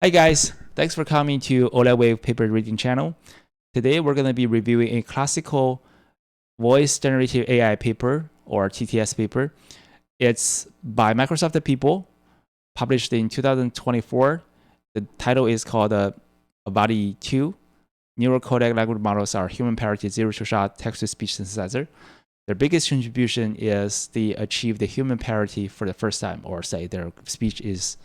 Hi guys, thanks for coming to OLED Wave paper reading channel. Today we're going to be reviewing a classical voice generative AI paper or TTS paper. It's by Microsoft people, published in 2024. The title is called VALL-E 2. Neural codec language models are human parity zero-to-shot text-to-speech synthesizer. Their biggest contribution is they achieve the human parity for the first time, or say their speech is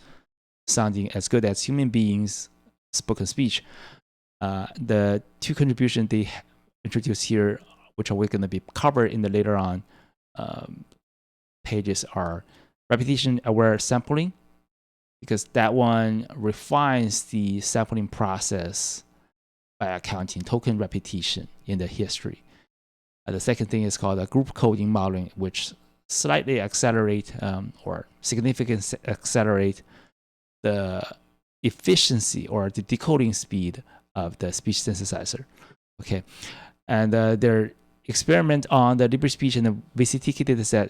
sounding as good as human beings' spoken speech. The two contributions they introduce here, which are going to be covered in the later on pages, are repetition-aware sampling, because that one refines the sampling process by accounting token repetition in the history. The second thing is called group coding modeling, which slightly accelerate or significantly accelerate the efficiency or the decoding speed of the speech synthesizer. Okay, and their experiment on the LibriSpeech and the VCTK dataset,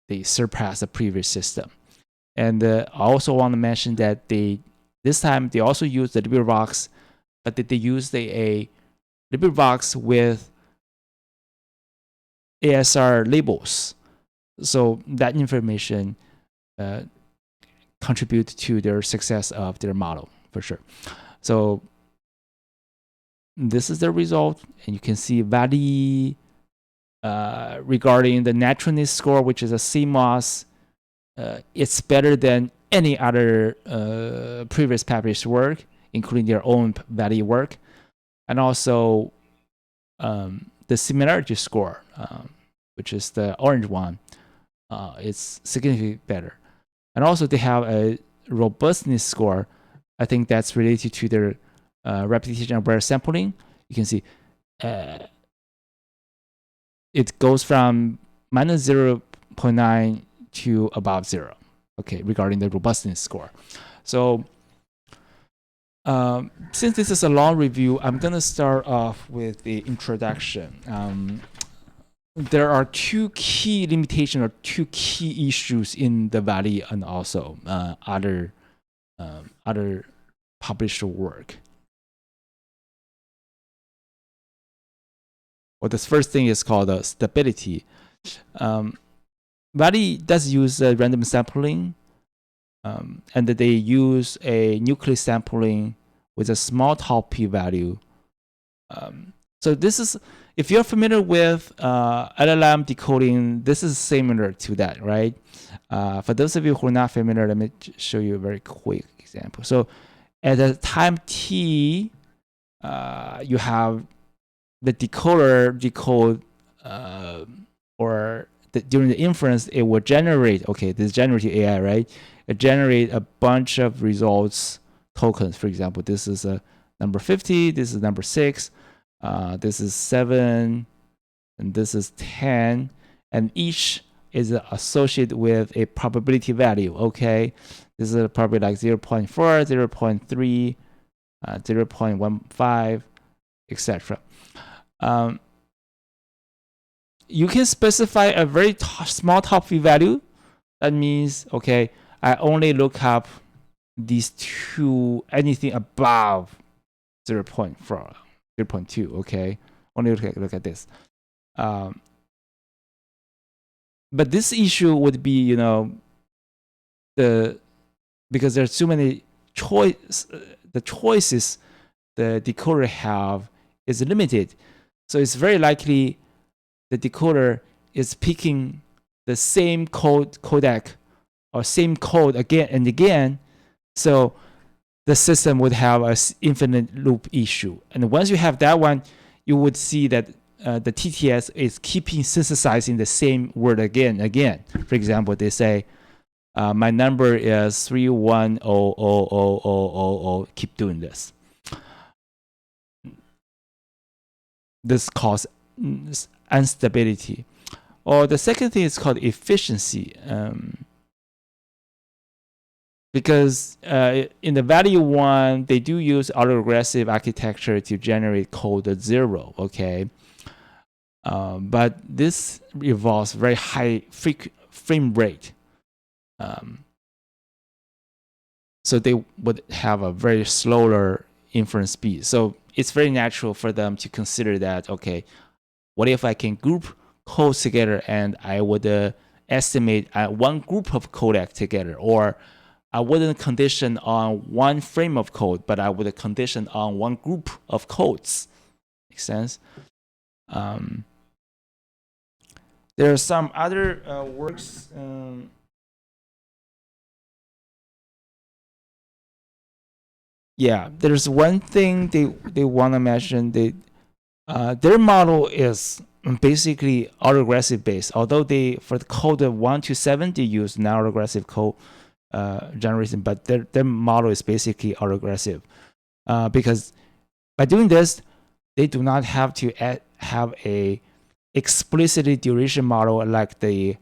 they surpass the previous system. And I also want to mention that this time they also use the LibriVox, but they used a LibriVox with ASR labels, so that information contribute to their success of their model for sure. So this is the result, and you can see VALL-E regarding the naturalness score, which is a CMOS. It's better than any other previous published work, including their own VALL-E work, and also the similarity score, which is the orange one, is significantly better. And also they have a robustness score. I think that's related to their repetition-aware sampling. You can see it goes from minus 0.9 to above 0, okay, regarding the robustness score. So since this is a long review, I'm going to start off with the introduction. There are two key limitations or two key issues in the VALL-E and also other published work. Well, this first thing is called stability. VALL-E does use random sampling, and they use a nucleus sampling with a small top p-value. So this is, if you're familiar with LLM decoding, this is similar to that, right? For those of you who are not familiar, let me show you a very quick example. So at the time t, you have the decoder decode, or during the inference, it will generate, okay, this generative AI, right? It generate a bunch of results tokens. For example, this is a number 50, this is number 6, this is 7, and this is 10, and each is associated with a probability value. Okay, this is probably like 0.4, 0.3, 0.15, etc. You can specify a very small top p-value. That means, okay, I only look up these two, anything above 0.4, 0.2, okay? Only look at this. But this issue would be, you know, because there's too many the choices the decoder have is limited. So it's very likely the decoder is picking the same codec or same code again and again. So the system would have an infinite loop issue. And once you have that one, you would see that the TTS is keeping synthesizing the same word again. For example, they say, my number is 3100000. Keep doing this. This causes instability. Or the second thing is called efficiency. Because in the VALL-E 1, they do use autoregressive architecture to generate code 0, okay? But this involves very high frame rate. so they would have a very slower inference speed. So it's very natural for them to consider that, okay, what if I can group codes together and I would estimate one group of codec together, or I wouldn't condition on one frame of code, but I would condition on one group of codes. Makes sense? There are some other works. Yeah, there's one thing they want to mention. Their model is basically autoregressive based. Although they, for the code of 1 to 7, they use non-regressive code generation, but their model is basically autoregressive because by doing this, they do not have to have a explicitly duration model like the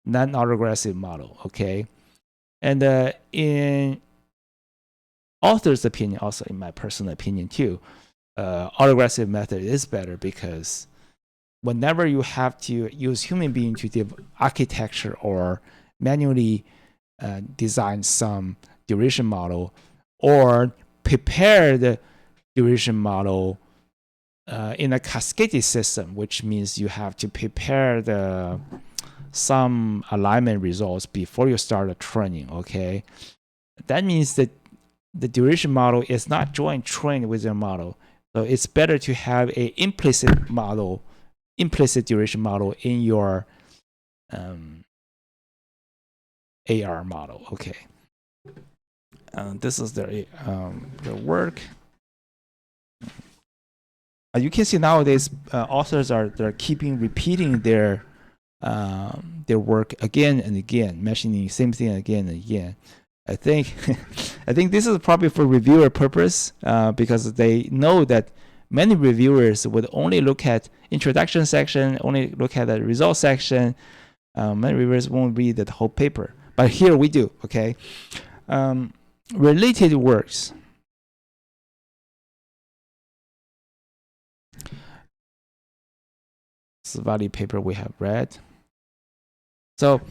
non-autoregressive model. Okay, and in author's opinion, also in my personal opinion too, autoregressive method is better because whenever you have to use human being to give architecture or manually design some duration model or prepare the duration model in a cascaded system, which means you have to prepare some alignment results before you start the training. Okay, that means that the duration model is not joint trained with your model, so it's better to have a implicit duration model in your AR model. Okay, this is their work. You can see nowadays authors they're repeating their work again and again, mentioning the same thing again and again. I think this is probably for reviewer purpose because they know that many reviewers would only look at introduction section, only look at the result section. Many reviewers won't read the whole paper, but here we do. Okay, related works. This is VALL-E paper we have read. So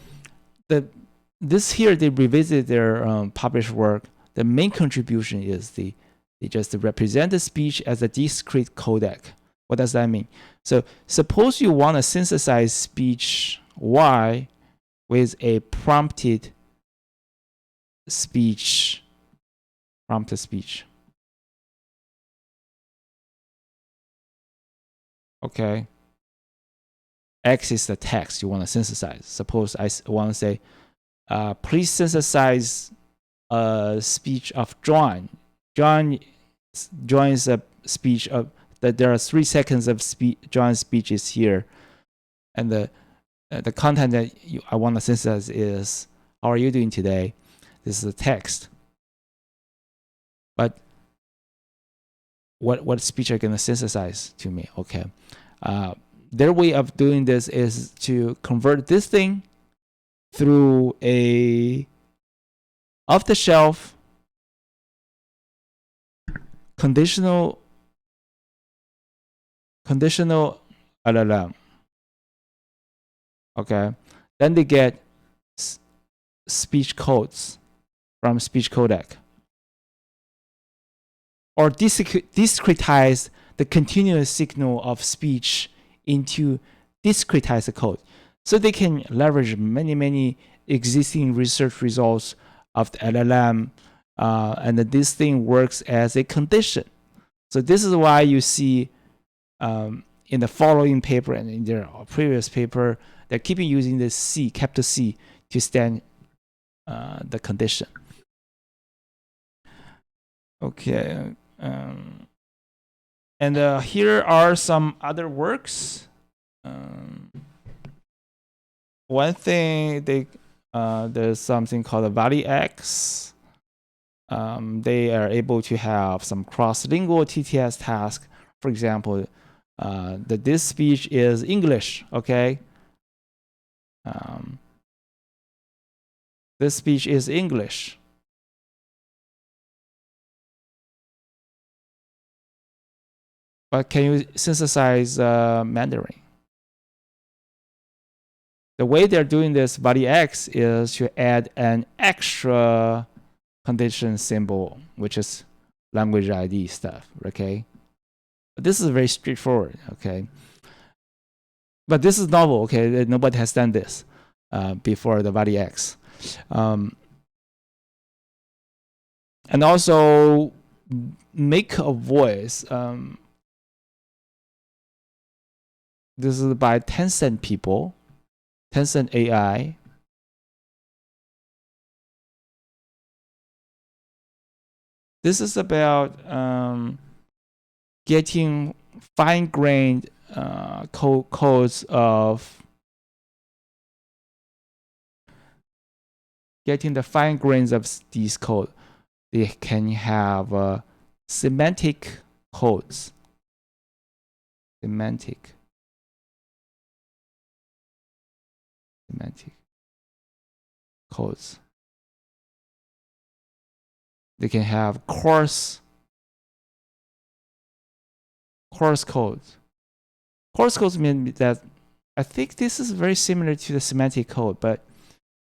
this here they revisit their published work. The main contribution is they just represent the speech as a discrete codec. What does that mean? So suppose you want to synthesize speech Y with a prompted speech. Okay. X is the text you want to synthesize. Suppose I want to say, please synthesize a speech of John. John joins a speech of that there are 3 seconds of John's speeches here, and the content that I want to synthesize is, how are you doing today? This is the text. But what speech are you going to synthesize to me? Okay. Their way of doing this is to convert this thing through a off-the-shelf conditional LLM. Okay, then they get speech codes from speech codec, or discretize the continuous signal of speech into discretized code, so they can leverage many existing research results of the LLM, and this thing works as a condition. So this is why you see in the following paper and in their previous paper, they're keeping using the C, capital C, to stand the condition. Okay. And here are some other works. One thing there's something called a VALL-E-X. They are able to have some cross-lingual TTS task. For example, that this speech is English. Okay. This speech is English. But can you synthesize Mandarin? The way they're doing this VALL-E-X is to add an extra condition symbol, which is language ID stuff. Okay, but this is very straightforward. Okay, but this is novel. Okay, nobody has done this before the VALL-E X. And also make a voice. This is by Tencent people, Tencent AI. This is about getting fine-grained codes of getting the fine grains of these code. They can have semantic codes. Semantic codes. They can have coarse codes. Coarse codes mean that I think this is very similar to the semantic code, but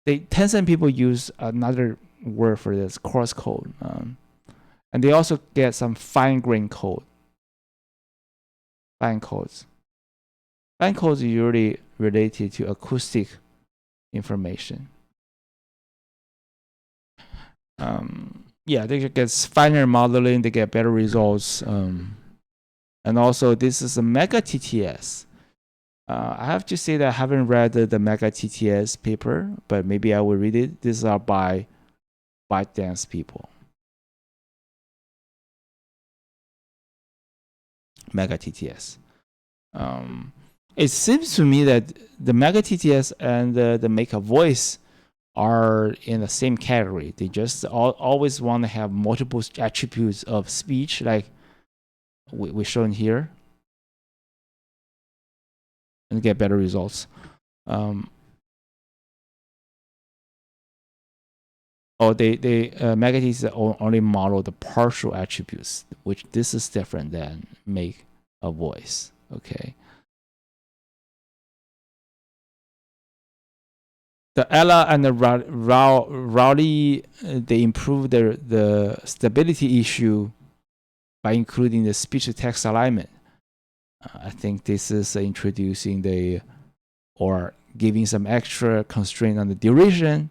Tencent people use another word for this, coarse code. And they also get some fine-grained code. Fine codes. Fine codes are usually related to acoustic information. Yeah, they get finer modeling, they get better results. And also, this is a mega TTS. I have to say that I haven't read the mega TTS paper, but maybe I will read it. These are by ByteDance people. Mega TTS. It seems to me that the mega TTS and the make a voice are in the same category. They just always want to have multiple attributes of speech, like we shown here, and get better results. Mega TTS only model the partial attributes, which this is different than make a voice. Okay. The Ella and the VALL-E, they improve the stability issue by including the speech-to-text alignment. I think this is introducing or giving some extra constraint on the duration,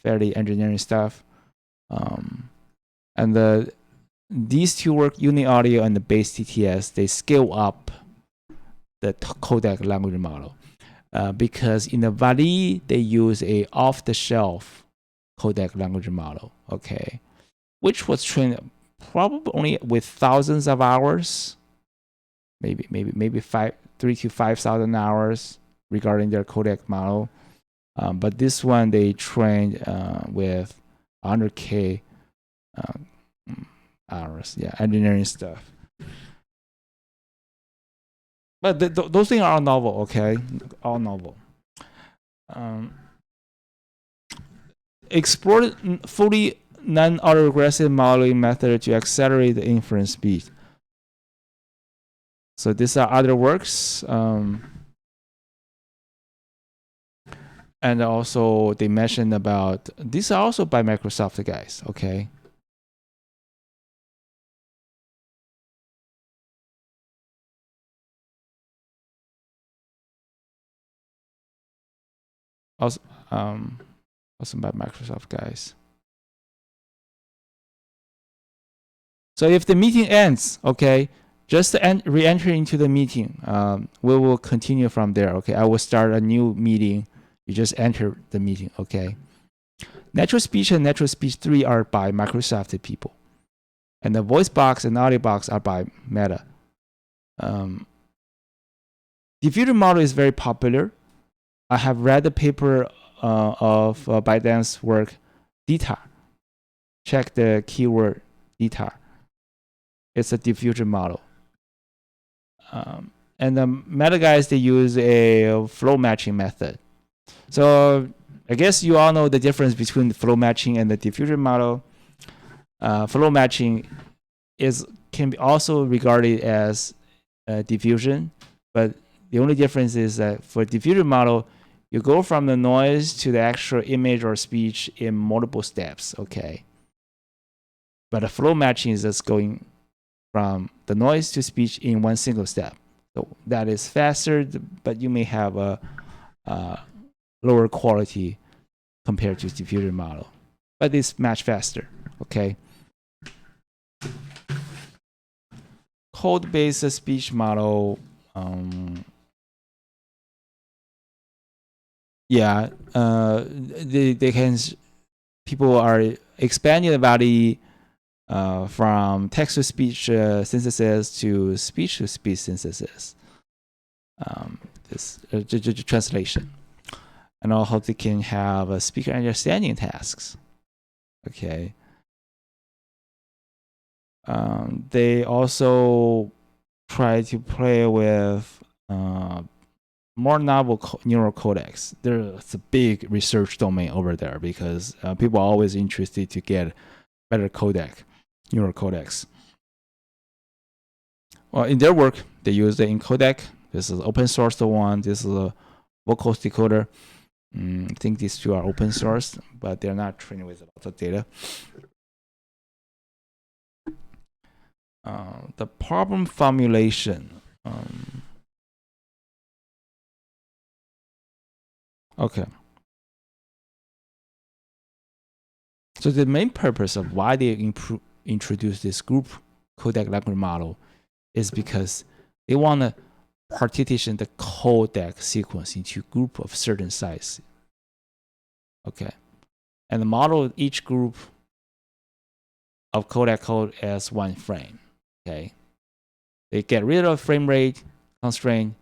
fairly engineering stuff. And these two work, UniAudio and the base TTS, they scale up the codec language model. Because in the VALL-E, they use a off-the-shelf codec language model, okay, which was trained probably only with thousands of hours, maybe 3,000 to 5,000 hours regarding their codec model. But this one they trained with 100K hours, yeah, engineering stuff. But those things are all novel, okay? All novel. Explore fully non-autoregressive modeling method to accelerate the inference speed. So these are other works. And also they mentioned about, these are also by Microsoft guys, okay? Also by Microsoft guys. So if the meeting ends, okay, just re-enter into the meeting. We will continue from there, okay? I will start a new meeting. You just enter the meeting, okay? Natural speech and natural speech 3 are by Microsoft people. And the voice box and audio box are by Meta. Diffusion model is very popular. I have read the paper of ByteDance work, DTAR. Check the keyword DTAR. It's a diffusion model. And the Meta guys, they use a flow matching method. So I guess you all know the difference between the flow matching and the diffusion model. Flow matching can be also regarded as diffusion, but the only difference is that for diffusion model, You go from the noise to the actual image or speech in multiple steps, okay? But the flow matching is just going from the noise to speech in one single step. So that is faster, but you may have a lower quality compared to diffusion model. But it's much faster, okay? Code-based speech model, yeah, they can, people are expanding the VALL-E from text-to-speech synthesis to speech-to-speech synthesis. This translation, and also they can have speaker understanding tasks. Okay. They also try to play with more novel neural codecs. There's a big research domain over there because people are always interested to get better neural codecs. Well, in their work, they use the Codec. This is open source one. This is a vocals decoder. I think these two are open source, but they're not trained with a lot of data. The problem formulation. Okay. So the main purpose of why they introduce this group codec language model is because they want to partition the codec sequence into group of certain size. Okay. And the model each group of codec code as one frame. Okay. They get rid of frame rate constraint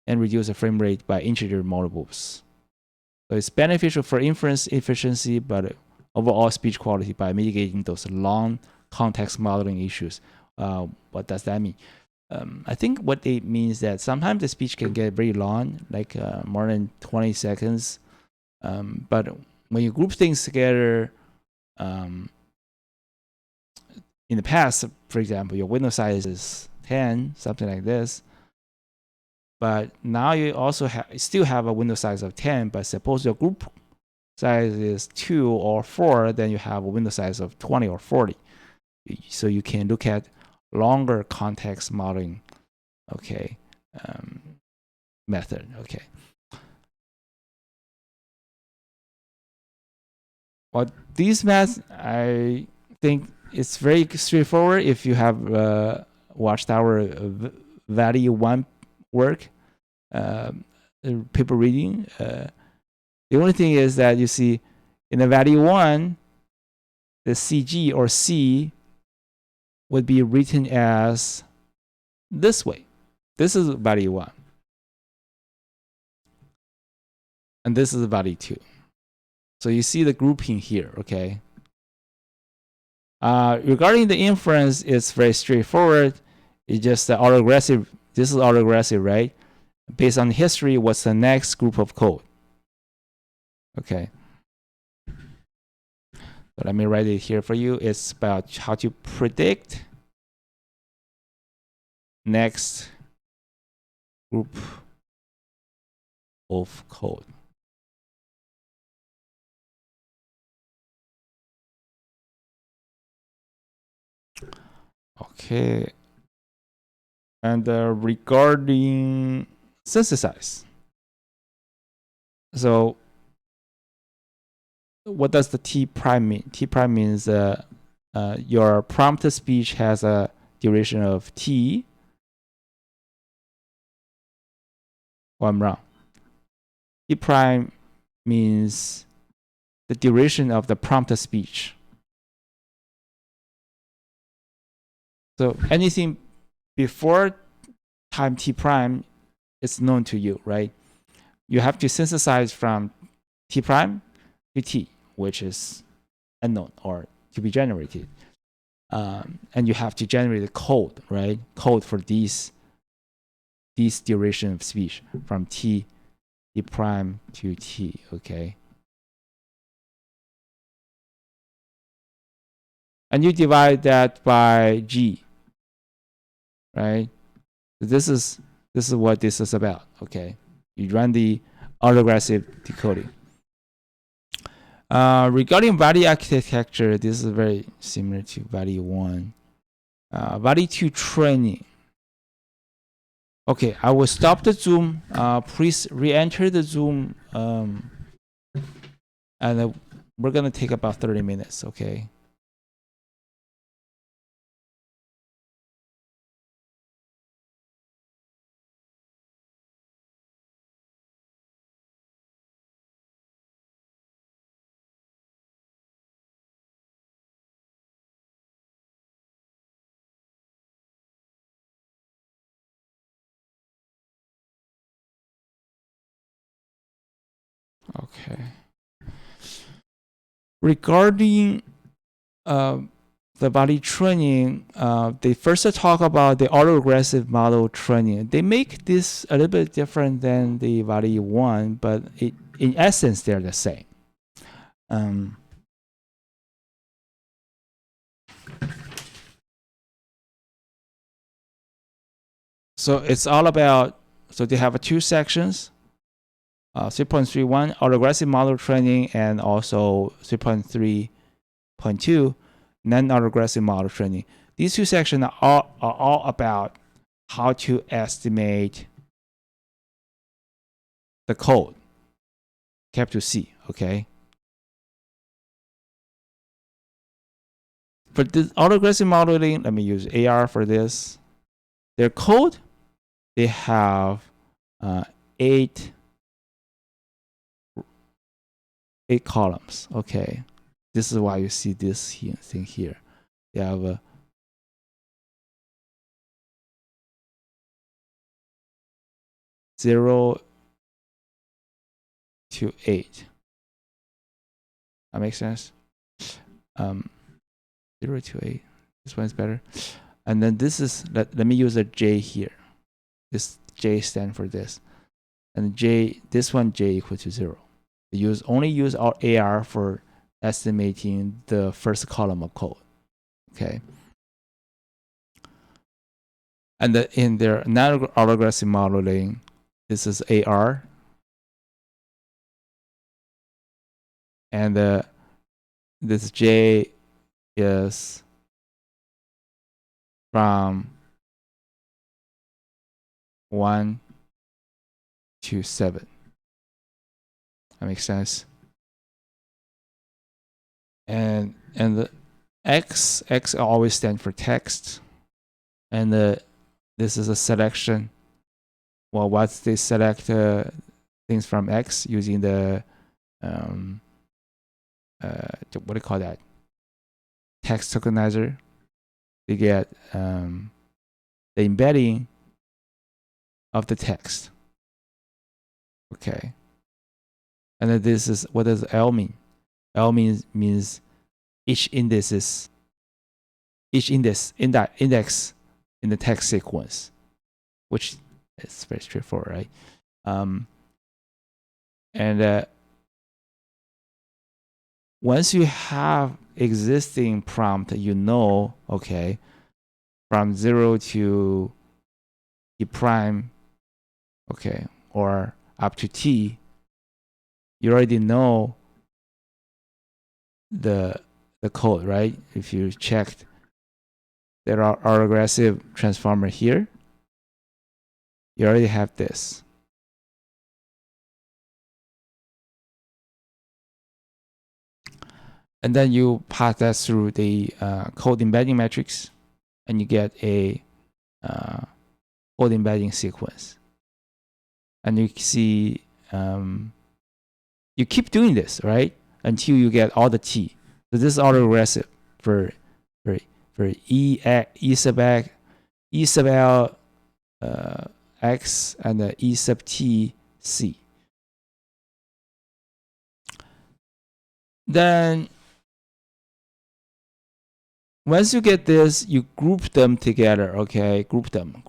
and reduce the frame rate by integer multiples. So it's beneficial for inference efficiency, but overall speech quality by mitigating those long context modeling issues. What does that mean? I think what it means that sometimes the speech can get very long, like more than 20 seconds. But when you group things together, in the past, for example, your window size is 10, something like this. But now you also still have a window size of 10, but suppose your group size is 2 or 4, then you have a window size of 20 or 40. So you can look at longer context modeling, okay, method, okay. Well, these maths, I think it's very straightforward if you have watched our VALL-E 1 work, paper reading. The only thing is that you see in the VALL-E 1, the CG or C would be written as this way. This is VALL-E 1. And this is VALL-E 2. So you see the grouping here, okay? Regarding the inference, it's very straightforward. It's just the autoregressive. This is autoregressive, right? Based on history, what's the next group of code? Okay. So let me write it here for you. It's about how to predict next group of code. Okay. And regarding synthesize. So what does the T prime mean? T prime means your prompt speech has a duration of T. Oh, I'm wrong. T prime means the duration of the prompt speech. So anything before time T prime is known to you, right? You have to synthesize from T prime to T, which is unknown or to be generated. And you have to generate the code, right? Code for these duration of speech from T prime to T, okay? And you divide that by G, right? This is what this is about, okay? You run the autoregressive decoding. Regarding VALL-E architecture, this is very similar to VALL-E 1. VALL-E 2 training. Okay, I will stop the Zoom. Please re-enter the Zoom, and we're gonna take about 30 minutes. Okay. Okay. Regarding the VALL-E training, they first talk about the autoregressive model training. They make this a little bit different than the VALL-E 1, but in essence, they're the same. So it's all about, so they have two sections, 3.31 autoregressive model training, and also 3.3.2 non-autoregressive model training. These two sections are all about how to estimate the code, capital C, okay? For this autoregressive modeling, let me use AR for this. Their code, they have 8 columns, okay? This is why you see this thing here. You have 0 to 8. That makes sense? 0 to 8. This one's better. And then this is, let me use a J here. This J stands for this. And J, this one J equal to 0. Only use our AR for estimating the first column of code. Okay. And in their non-autoregressive modeling, this is AR. And this J is from 1 to 7. That makes sense. And the X always stands for text. And this is a selection. Well, once they select things from X using the what do you call that? Text tokenizer. They get the embedding of the text. Okay. And then this is, what does L mean? L means each index in the text sequence, which is very straightforward, right? And once you have existing prompt, you know, okay, from 0 to E prime, okay, or up to T, you already know the code, right? If you checked, there are autoregressive transformer here. You already have this. And then you pass that through the code embedding matrix, and you get a code embedding sequence. And you see, you keep doing this, right? Until you get all the T. So this is autoregressive for E sub L X and E sub T C. Then once you get this, you group them together, okay? Group them.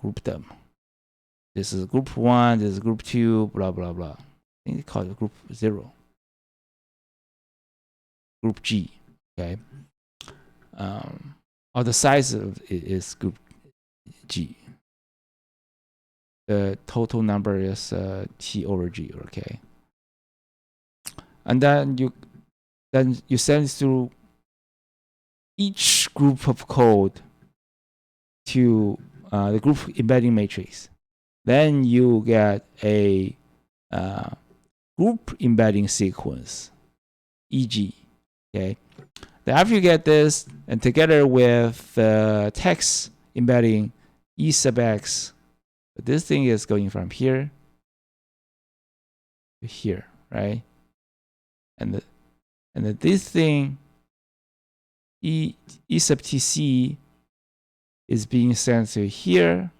This is group 1, this is group 2, blah, blah, blah. I think they call it group 0. Group G, okay? Or the size of it is group G. The total number is T over G, okay? and then you send it through each group of code to the group embedding matrix. Then you get a group embedding sequence, e.g. Okay. Then after you get this, and together with the text embedding e sub x, this thing is going from here to here, right? And this thing e sub tc is being sent to here,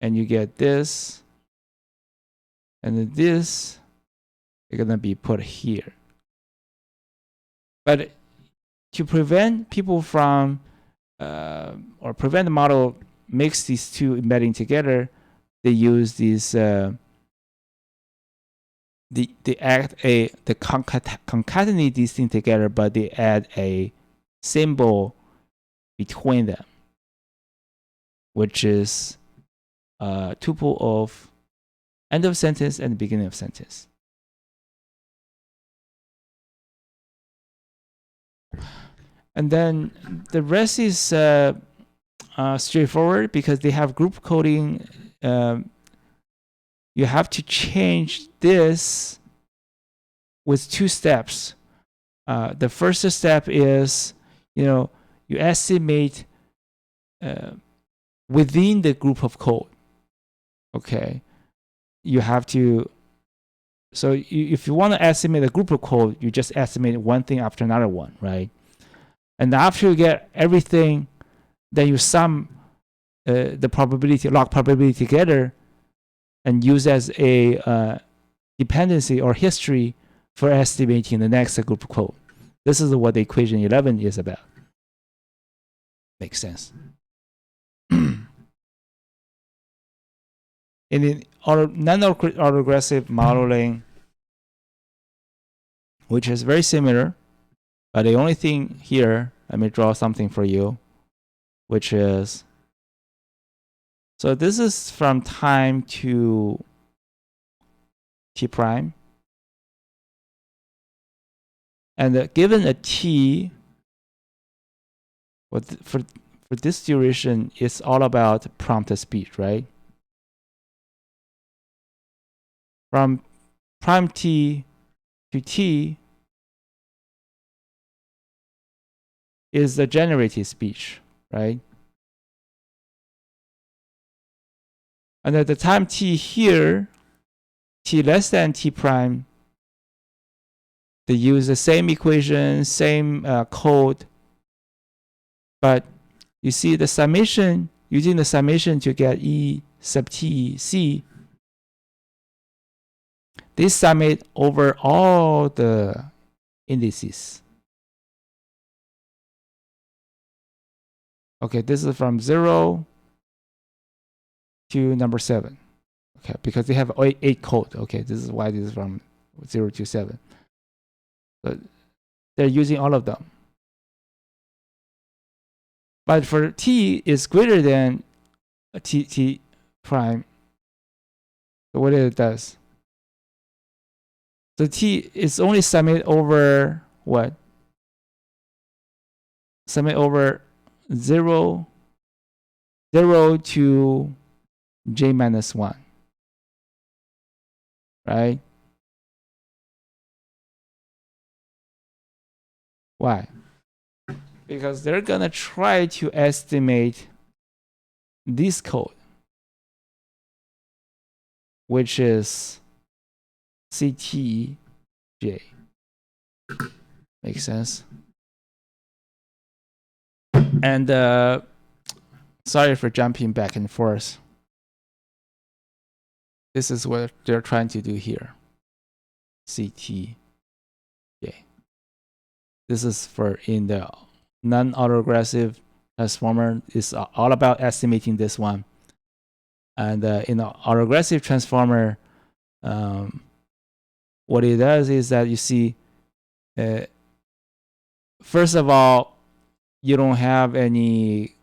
and you get this, and then this is gonna be put here. But to prevent people from or prevent the model mix these two embedding together, they use these they concatenate these things together, but they add a symbol between them, which is a tuple of end of sentence and beginning of sentence. And then the rest is straightforward because they have group coding. You have to change this with 2 steps. The first step is, you estimate within the group of code. Okay, you have to. So if you want to estimate a group of code, you just estimate one thing after another one, right? And after you get everything, then you sum the probability, log probability together, and use as a dependency or history for estimating the next group of code. This is what the equation 11 is about. Makes sense. In the non-autoregressive modeling, which is very similar, but the only thing here, let me draw something for you, which is, so this is from time to t prime. And given a t, for this duration, it's all about prompt speed, right? From prime t to t is the generated speech, right? And at the time t here, t less than t prime, they use the same equation, same code, but you see the summation, using the summation to get e sub t c, they sum it over all the indices. Okay, this is from 0 to number 7. Okay, because they have 8 code. Okay, this is why this is from 0 to 7. But they're using all of them. But for t is greater than t prime, so what it does? So t is only summed over what? Summed over 0 to j minus 1, right? Why? Because they're gonna try to estimate this code, which is CTJ. Makes sense? And sorry for jumping back and forth. This is what they're trying to do here. CTJ. This is for in the non-autoregressive transformer. It's all about estimating this one. And in the autoregressive transformer, what it does is that you see, first of all, you don't have any,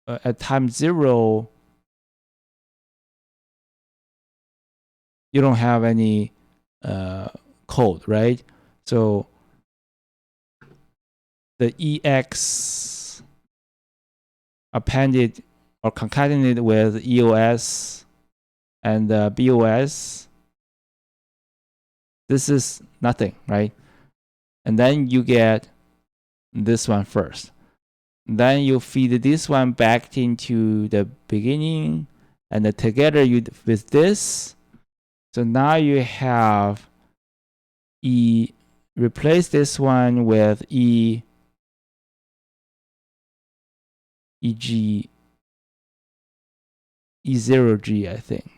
at time 0, you don't have any code, right? So the EX appended or concatenated with EOS and BOS, this is nothing, right? And then you get this one first. Then you feed this one back into the beginning, and then together with this. So now you have E, replace this one with EG, E0G, I think.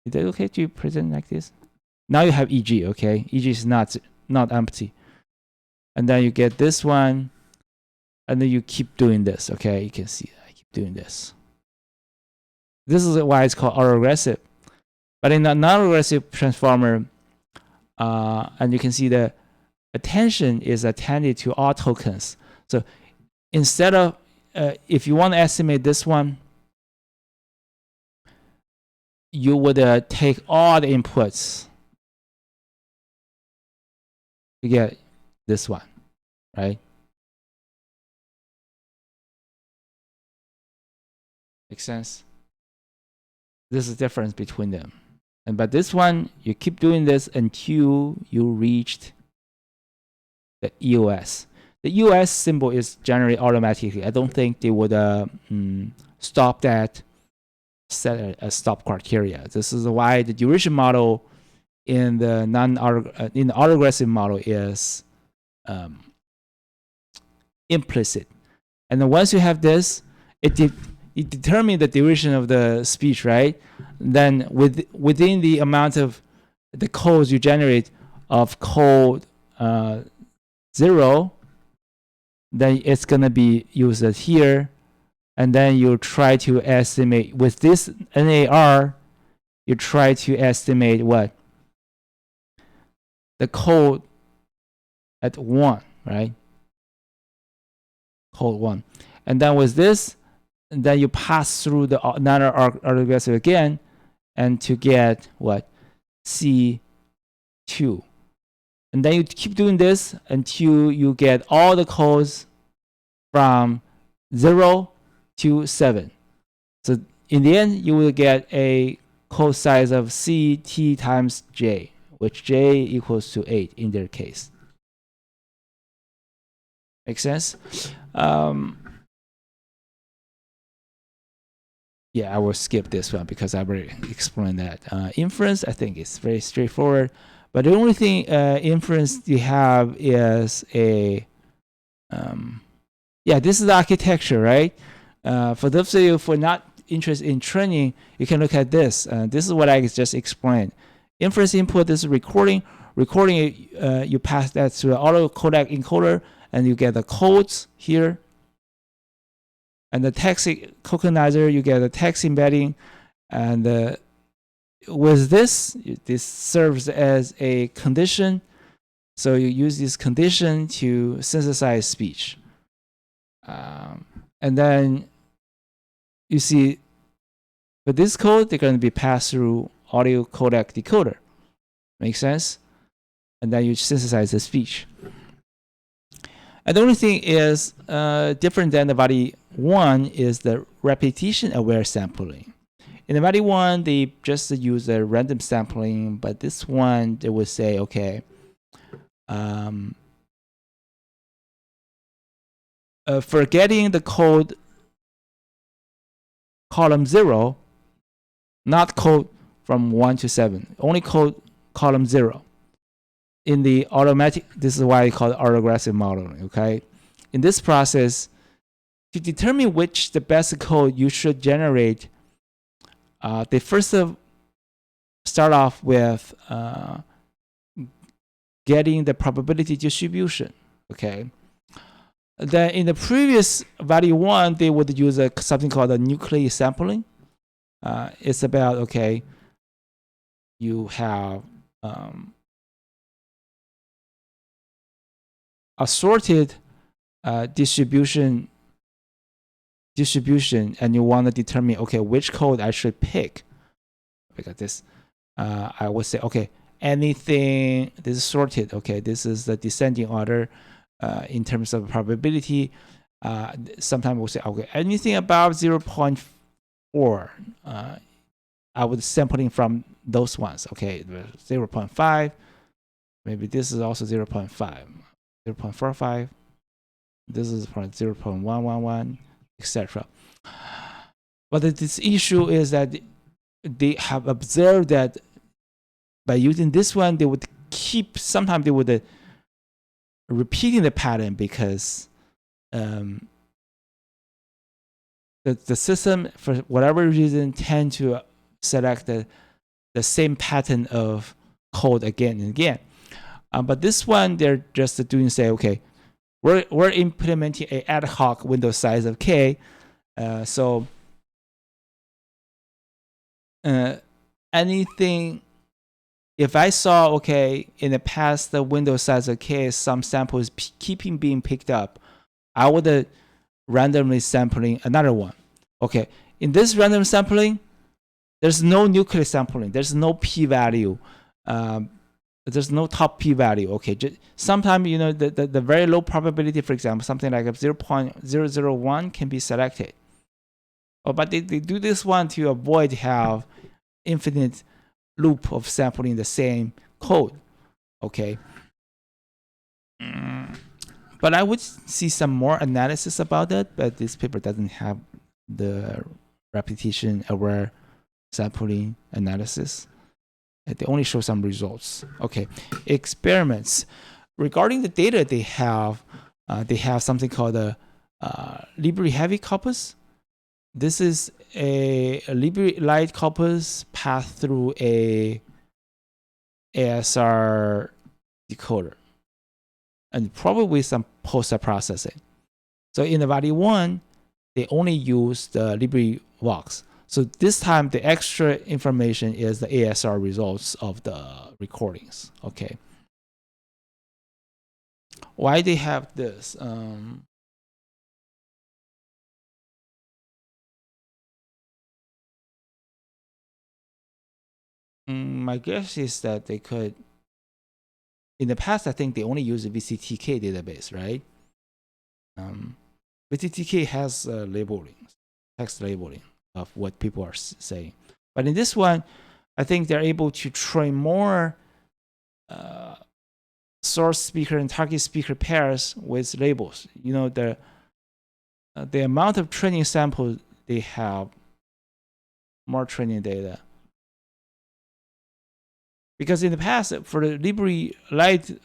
Is that okay to present like this? Now you have EG, okay? EG is not empty. And then you get this one, and then you keep doing this, okay? You can see I keep doing this. This is why it's called autoregressive. But in a non-regressive transformer, and you can see the attention is attended to all tokens. So instead of, if you want to estimate this one, you would take all the inputs to get this one, right? Make sense? This is the difference between them. And but this one, you keep doing this until you reached the EOS. The EOS symbol is generated automatically. I don't think they would stop that, set a stop criteria. This is why the duration model in the autoregressive model is implicit. And then once you have this, it determines the duration of the speech, right? Then within the amount of the codes you generate of code 0, then it's gonna be used here, and then you try to estimate with this NAR. You try to estimate what the code at 1, right? Code 1, and then with this, and then you pass through the another autoregressive again, and to get what C2, and then you keep doing this until you get all the codes from 0 to 7. So in the end, you will get a code size of CT times J, which J equals to 8 in their case. Make sense? Yeah, I will skip this one because I already explained that. Inference, I think it's very straightforward. But the only thing inference you have is a, yeah, this is the architecture, right? For those of you who are not interested in training, you can look at this. This is what I just explained. Inference input, this is recording. Recording, you pass that to the auto codec encoder, and you get the codes here. And the text tokenizer, you get a text embedding, and with this serves as a condition. So you use this condition to synthesize speech. And then you see, for this code, they're going to be passed through audio codec decoder. Make sense? And then you synthesize the speech. And the only thing is different than the body 1 is the repetition aware sampling. In the body 1, they just use a random sampling, but this one they would say, okay, for getting the code column 0, not code from 1 to 7, only code column 0. In the automatic, this is why I call it autoregressive modeling, okay? In this process, to determine which the best code you should generate, they first start off with getting the probability distribution, okay? Then in the previous value 1, they would use something called a nucleus sampling. It's about, okay, you have assorted distribution, and you want to determine, okay, which code I should pick. Look at this. I would say, okay, anything, this is sorted, okay, this is the descending order in terms of probability. Sometimes we'll say, okay, anything above 0.4, I would sampling from those ones, okay, 0.5, maybe this is also 0.5, 0.45, this is 0.111, etc. But this issue is that they have observed that by using this one, they would keep, sometimes they would repeating the pattern because the system, for whatever reason, tend to select the same pattern of code again and again. But this one, they're just doing, say, okay, we're implementing an ad hoc window size of k. So anything, if I saw, okay, in the past, the window size of k, some samples keeping being picked up, I would randomly sampling another one. Okay, in this random sampling, there's no nucleus sampling, there's no p-value, there's no top p-value. Okay, sometimes, you know, the very low probability, for example, something like 0.001 can be selected. Oh, but they do this one to avoid have infinite loop of sampling the same code. Okay. But I would see some more analysis about that, but this paper doesn't have the repetition aware sampling analysis. They only show some results. Okay, experiments. Regarding the data they have something called a Libri heavy corpus. This is a Libri light corpus passed through a ASR decoder and probably some post-processing. So in the value 1, they only use the LibriVox. So this time, the extra information is the ASR results of the recordings. Okay. Why they have this? My guess is that they could. In the past, I think they only use the VCTK database, right? VCTK has labeling, text labeling of what people are saying. But in this one, I think they're able to train more source speaker and target speaker pairs with labels. You know, the amount of training samples they have, more training data. Because in the past, for the Libri Lite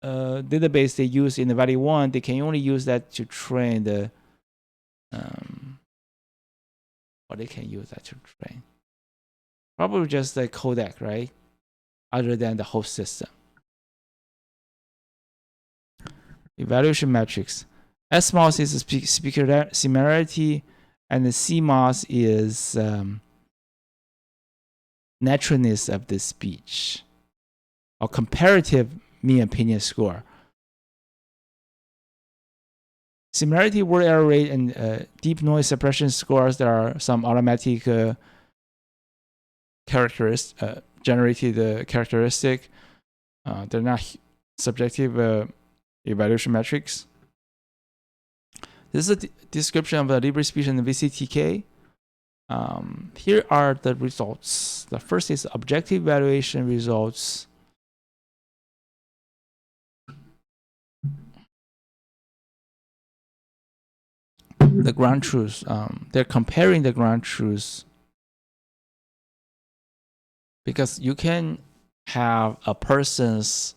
database they use in the value 1, they can only use that to train the or they can use that to train. Probably just the codec, right? Other than the host system. Evaluation metrics. SMOS is speaker similarity, and the CMOS is naturalness of the speech, or comparative mean opinion score. Similarity, word error rate, and deep noise suppression scores. There are some automatic generated characteristic. They're not subjective evaluation metrics. This is a description of the LibriSpeech and the VCTK. Here are the results. The first is objective evaluation results. The ground truths. They're comparing the ground truths because you can have a person's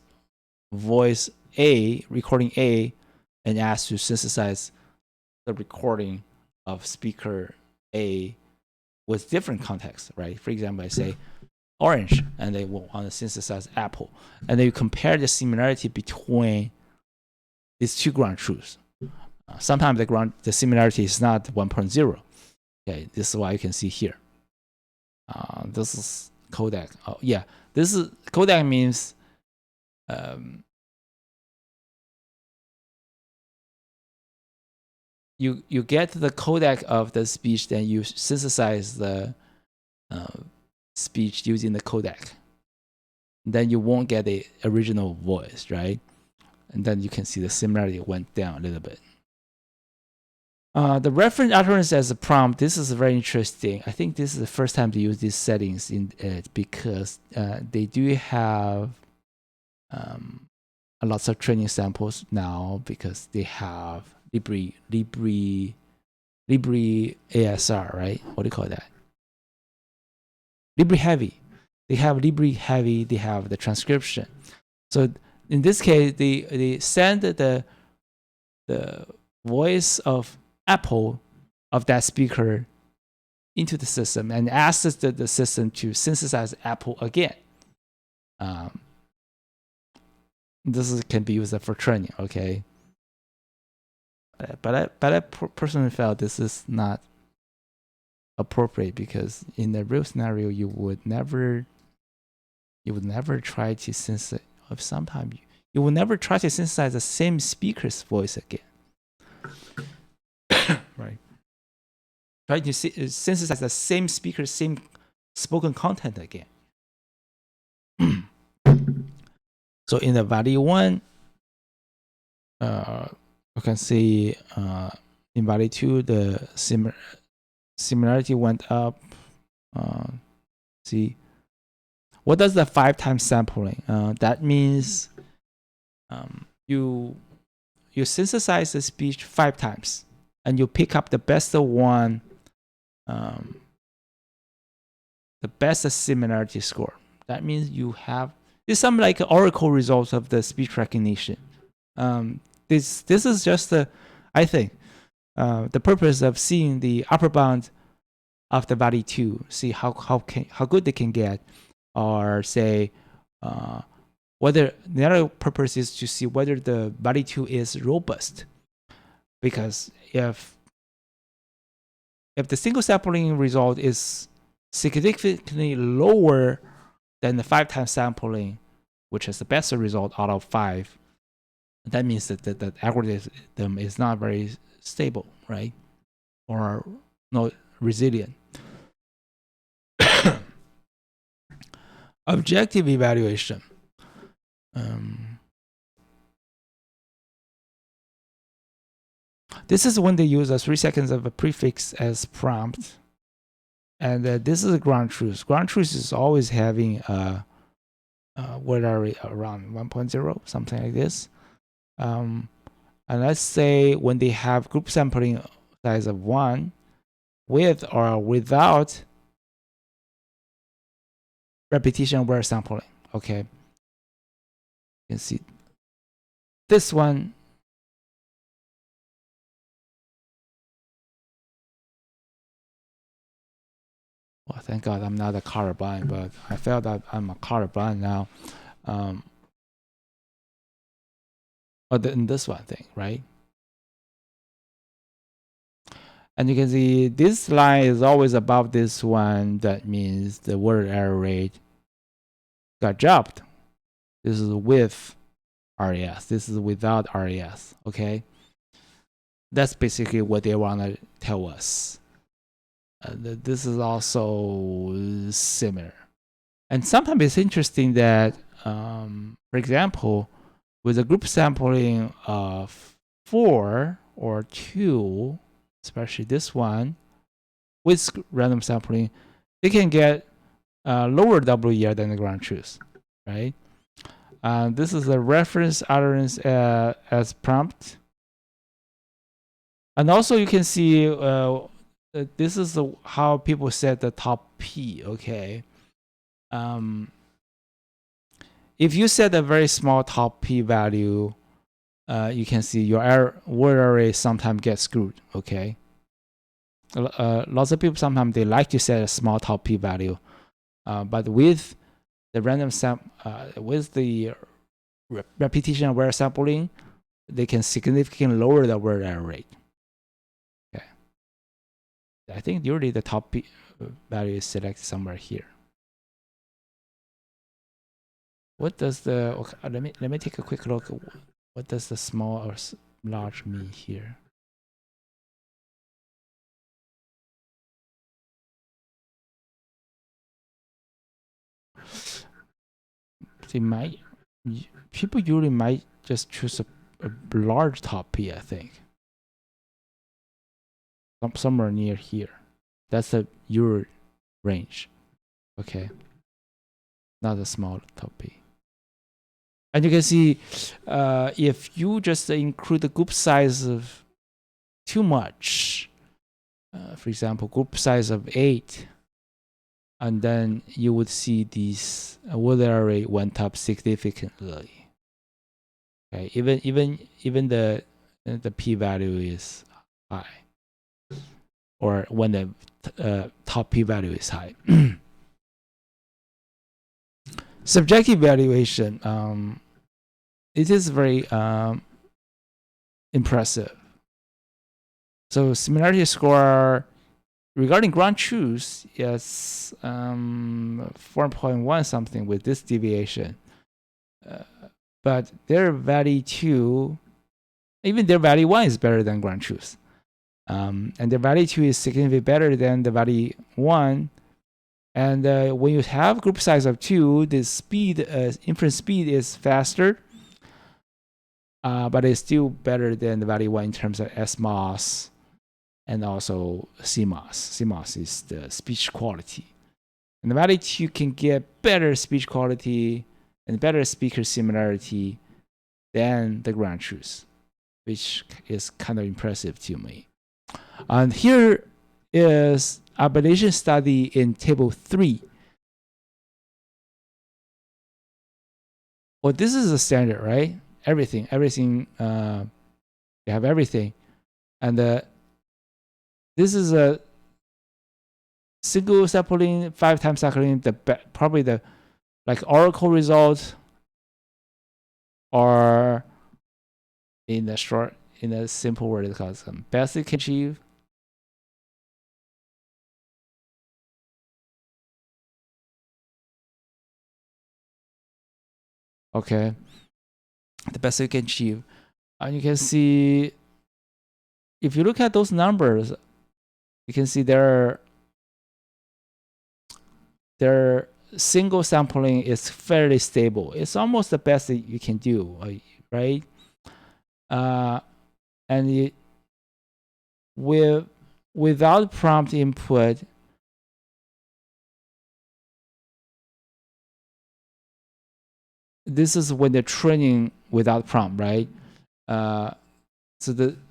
voice A, recording A, and ask to synthesize the recording of speaker A with different context, right? For example, I say orange, and they will want to synthesize apple, and then you compare the similarity between these two ground truths. Sometimes the similarity is not 1.0. Okay, this is what you can see here. This is codec. Oh yeah, this is codec means you get the codec of the speech, then you synthesize the speech using the codec. then you won't get the original voice, right? And then you can see the similarity went down a little bit. The reference utterance as a prompt, this is very interesting. I think this is the first time to use these settings in it because they do have a lots of training samples now because they have Libri ASR, right? What do you call that? Libri Heavy. They have Libri Heavy, they have the transcription. So in this case, they send the voice of Apple of that speaker into the system and asks the system to synthesize Apple again. This can be used for training, okay? But I personally felt this is not appropriate because in the real scenario, you would never try to synthesize. Sometimes you will never try to synthesize the same speaker's voice again. Right. Try to synthesize the same speaker, same spoken content again. So in the value 1, you can see in value 2, the similarity went up. See, what does the 5 times sampling? That means you synthesize the speech 5 times and you pick up the best one, the best similarity score. That means you have, it's some like oracle results of the speech recognition. This is just I think the purpose of seeing the upper bound of the value 2, see how good they can get, or say whether the other purpose is to see whether the value 2 is robust. Because if the single sampling result is significantly lower than the 5 times sampling, which is the best result out of 5, that means that the algorithm is not very stable, right? Or not resilient. Objective evaluation. This is when they use 3 seconds of a prefix as prompt. And this is a ground truth. Ground truth is always having what are we, around 1.0, something like this. And let's say when they have group sampling size of 1, with or without repetition aware sampling. Okay, you can see this one. Well, thank God I'm not a colorblind, but I felt that I'm a colorblind now. In this one thing, right? And you can see this line is always above this one. That means the word error rate got dropped. This is with RES. This is without RES. Okay, that's basically what they want to tell us. This is also similar. And sometimes it's interesting that, for example, with a group sampling of 4 or 2, especially this one, with random sampling, they can get lower WER than the ground truth, right? This is a reference utterance as prompt. And also you can see this is how people set the top P, okay? If you set a very small top P value, you can see your word array sometimes gets screwed, okay? Lots of people sometimes they like to set a small top P value, but with the random with the repetition aware sampling, they can significantly lower the word error rate. Okay, I think usually the top P value is selected somewhere here. What does the let me take a quick look. What does the small or large mean here? people usually might just choose a large top P, I think. Somewhere near here. That's the your range. Okay. Not a small top P. And you can see if you just include the group size of too much, for example, group size of 8, and then you would see these Wheeler array went up significantly. Okay, even the p-value is high, or when the top p-value is high. Subjective evaluation, it is very impressive. So similarity score regarding ground truth is 4.1 something with this deviation. But their value 2, even their value 1 is better than ground truth. And their value 2 is significantly better than the value 1. And when you have group size of 2, the speed, inference speed is faster, but it's still better than the value 1 in terms of SMOS and also CMOS. CMOS is the speech quality. And the value 2 can get better speech quality and better speaker similarity than the ground truth, which is kind of impressive to me. And here is Ablation study in table 3. Well, this is a standard, right? Everything, you have everything. And this is a single sampling, 5 times cycling, probably the like Oracle result, or in a simple word, it's called best it can achieve. Okay, the best you can achieve. And you can see, if you look at those numbers, you can see their single sampling is fairly stable. It's almost the best that you can do, right? And without prompt input, this is when they're training without prompt, right? So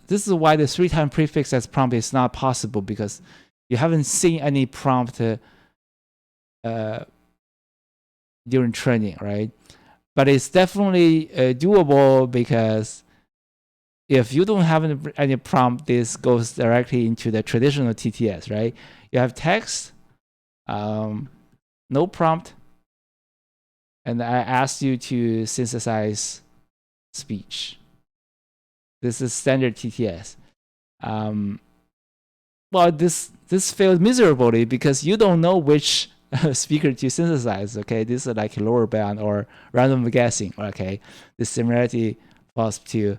this is why the 3-time prefix as prompt is not possible, because you haven't seen any prompt during training, right? But it's definitely doable, because if you don't have any prompt, this goes directly into the traditional TTS, right? You have text, no prompt, and I asked you to synthesize speech. This is standard TTS. Well, this failed miserably because you don't know which speaker to synthesize. Okay, this is like lower bound or random guessing. Okay, the similarity falls to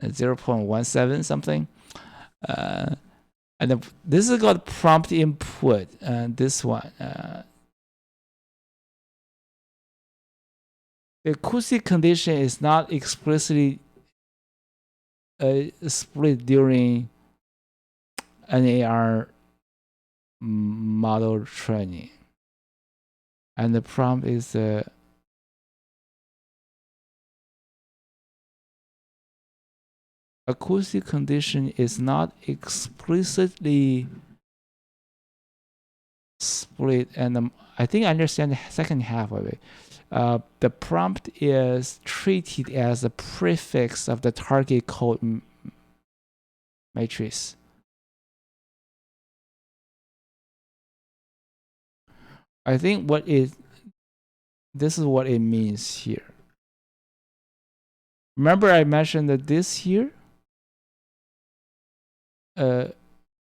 0.17 something. And this is called prompt input. And this one, the acoustic condition is not explicitly split during NAR model training, and the prompt is acoustic condition is not explicitly split, and I think I understand the second half of it. The prompt is treated as a prefix of the target code matrix. I think this is what it means here. Remember I mentioned that this here, they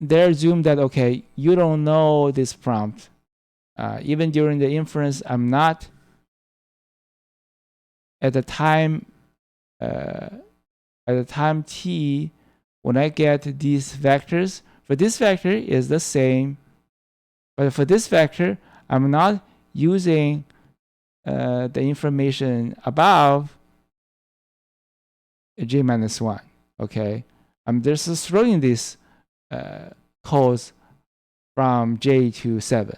assume that, okay, you don't know this prompt. Even during the inference, I'm not at the time t, when I get these vectors, for this vector is the same, but for this vector, I'm not using the information above j minus 1. Okay, I'm just throwing this codes from j to 7.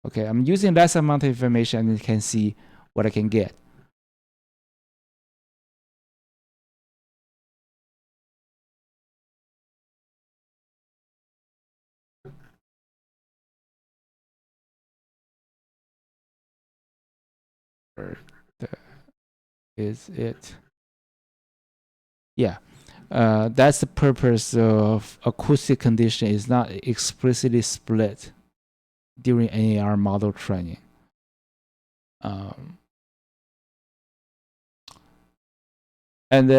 Okay, I'm using less amount of information, and you can see what I can get. Is it? Yeah, that's the purpose of acoustic condition is not explicitly split during NAR model training. And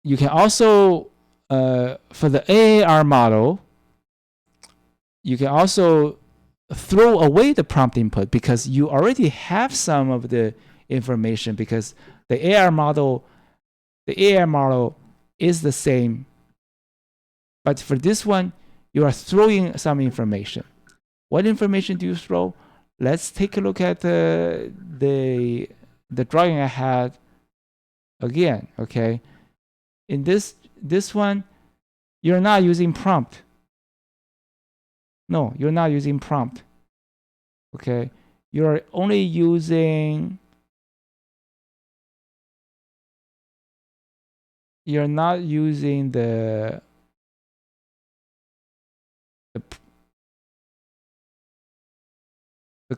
you can also, for the AAR model, you can also throw away the prompt input because you already have some of the information, because the AR model is the same. But for this one, you are throwing some information. What information do you throw? Let's take a look at the drawing I had again. Okay, in this one, you're not using prompt. No, you're not using prompt. Okay, you're only using. You're not using the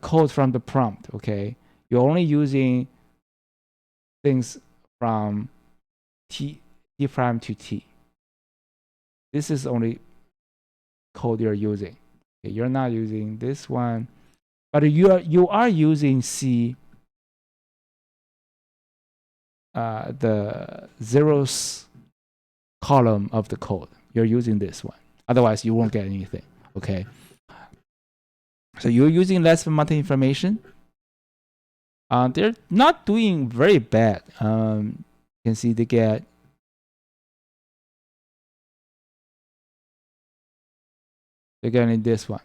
code from the prompt. Okay, you're only using things from T prime to T. This is only code you're using. Okay, you're not using this one, but you are using C, the zeros column of the code. You're using this one. Otherwise, you won't get anything. Okay. So you're using less amount of information. They're not doing very bad. You can see they get they're getting this one.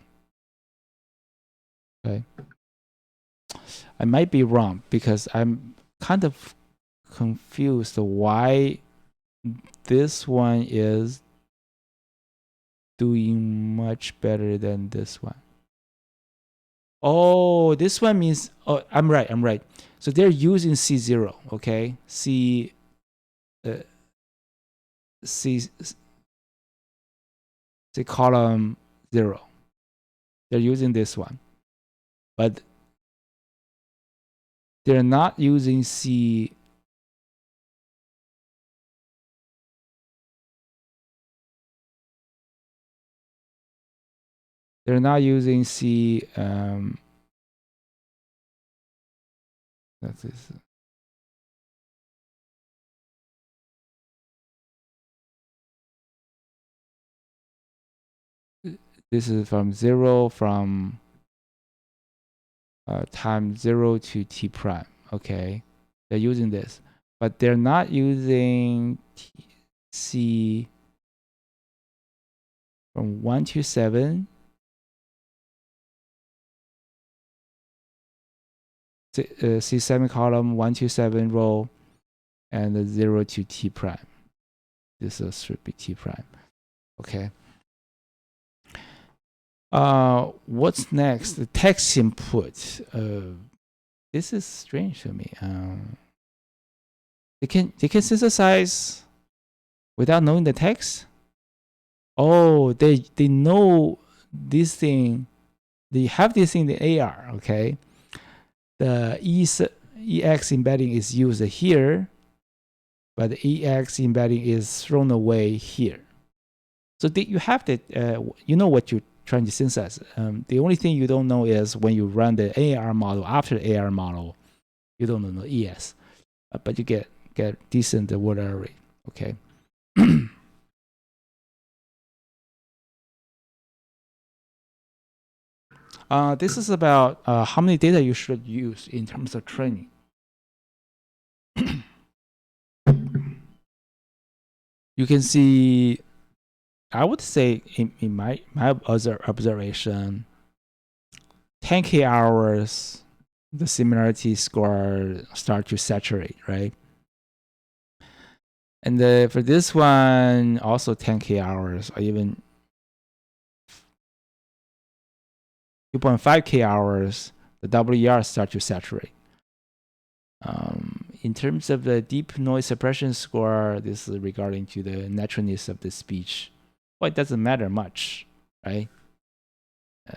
Okay. I might be wrong because I'm kind of confused why this one is doing much better than this one. Oh, this one means, oh, I'm right. So they're using C0, okay? C column 0. They're using this one. But they're not using C. They're not using C. That's this. This is from 0 from time 0 to T prime. Okay, they're using this, but they're not using C from 1 to 7. C semicolon 1 to 7 row, and 0 to T prime. This should be T prime. Okay. What's next? The text input. This is strange to me. They can synthesize without knowing the text. Oh, they know this thing. They have this in the AR. Okay. The EX embedding is used here, but the EX embedding is thrown away here. So you have to, you know what you're trying to synthesize. The only thing you don't know is when you run the AR model, after the AR model, you don't know the ES, but you get decent word array. Okay. This is about how many data you should use in terms of training. You can see, I would say in my observation, 10K hours the similarity score start to saturate, right? And for this one, also 10K hours or even 2.5K hours, the WER start to saturate. In terms of the deep noise suppression score, this is regarding to the naturalness of the speech. Well, it doesn't matter much, right?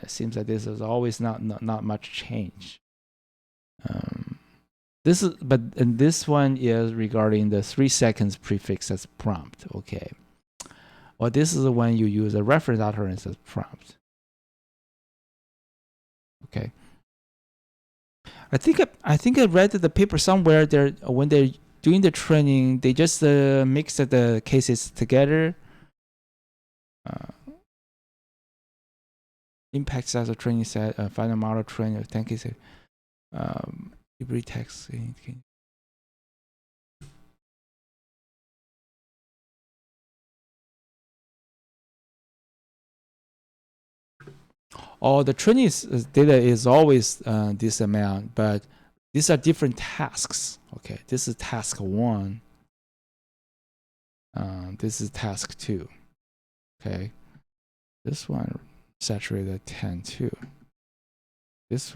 It seems like this is always not much change. And this one is regarding the 3 seconds prefix as prompt. Okay. Well, this is when you use a reference utterance as prompt. Okay. I think I read the paper somewhere there when they're doing the training, they just mix the cases together. Impact size of training set, final model training of 10 cases. Libri text. Oh, the training data is always this amount, but these are different tasks. Okay, this is task 1. This is task 2. Okay, this one saturated at 10 too. This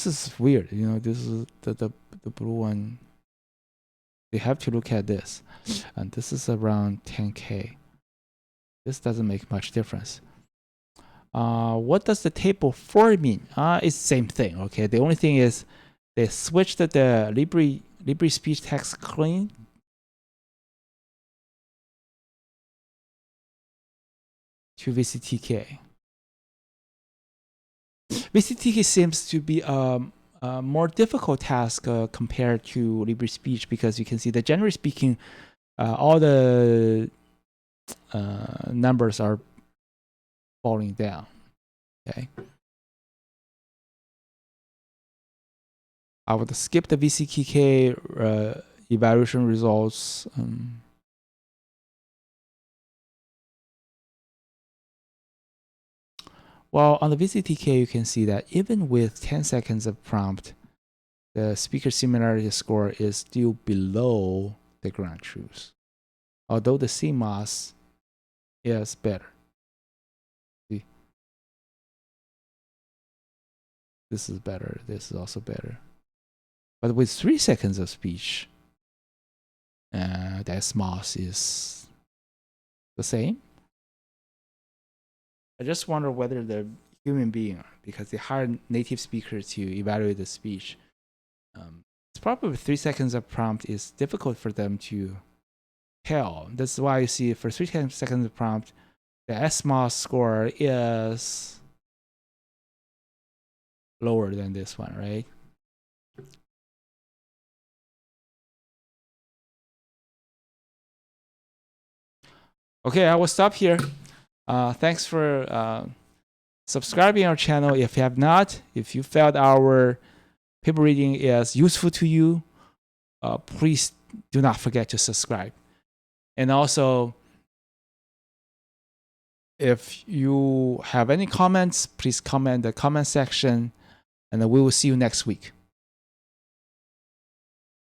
is weird. You know, this is the blue one. They have to look at this, and this is around 10K. This doesn't make much difference. What does the table 4 mean? It's the same thing. Okay, the only thing is they switched the LibriSpeech text clean to VCTK. VCTK seems to be a more difficult task compared to LibriSpeech, because you can see that generally speaking, all the numbers are falling down. Okay. I would skip the VCTK evaluation results. Well, on the VCTK, you can see that even with 10 seconds of prompt, the speaker similarity score is still below the ground truth, although the CMOS is better. See? This is better. This is also better. But with 3 seconds of speech, the CMOS is the same. I just wonder whether the human being, because they hire native speakers to evaluate the speech, it's probably 3 seconds of prompt is difficult for them to tell. That's why you see for 3 seconds of prompt, the SMOS score is lower than this one, right? Okay, I will stop here. Thanks for subscribing our channel. If you have not, if you felt our paper reading is useful to you, please do not forget to subscribe. And also, if you have any comments, please comment in the comment section, and we will see you next week.